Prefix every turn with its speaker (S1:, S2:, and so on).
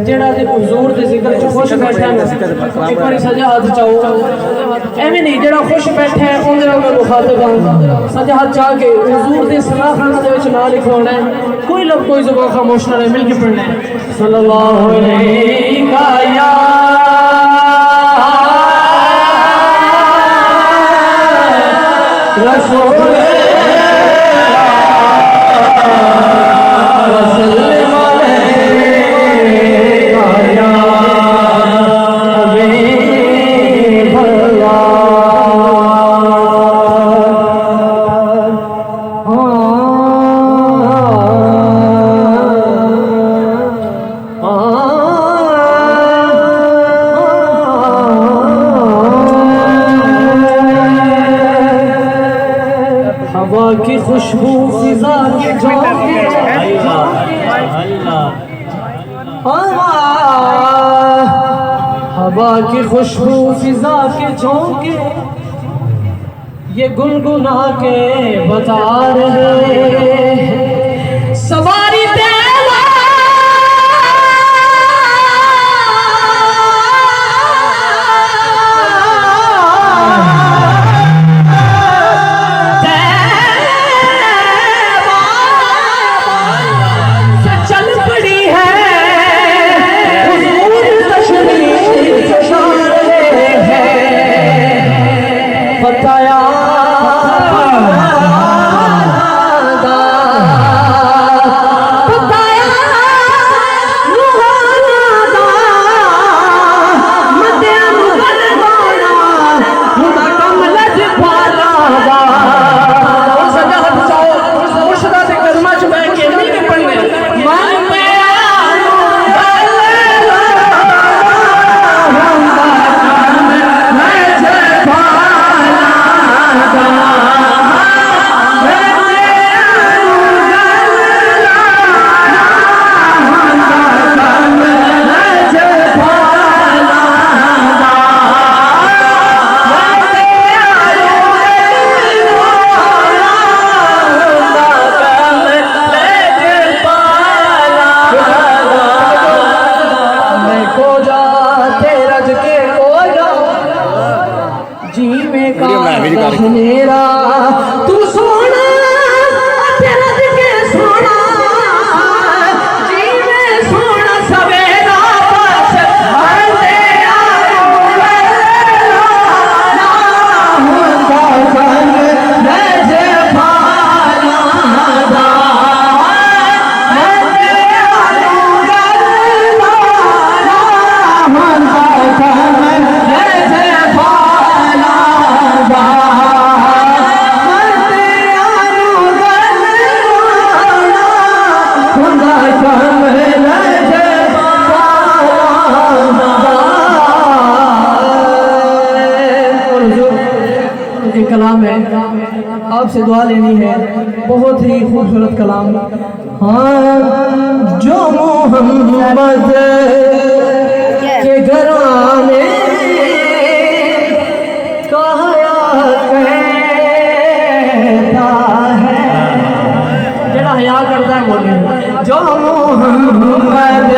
S1: जेड़ा हुजूर दे जिक्र च खुश बैठा है एक बार सजा हाथ चाओ एवें नहीं जेड़ा खुश बैठा है उहदे नाल मैं मुखातब हां सजा हाथ चाह के हुजूर दे सलाह खाना दे विच नाम लिखवाना है कोई लब कोई ज़ुबान खामोश ना रहे मिल के पढ़ना है सल्लल्लाहु अलैहि या रसूल हवा की खुशबू फिजा के झोंके हवा की खुशबू फिजा के झोंके ये गुनगुना के बता रहे सवारी मेरा तू सोना तेरा दिखे सोना जी में सोना सवेरा बस कलाम है आपसे दुआ लेनी है बहुत ही खूबसूरत कलाम हाँ जो मोहम्मद के घराने कहता है जरा हया करता है बोले जो मोहम्मद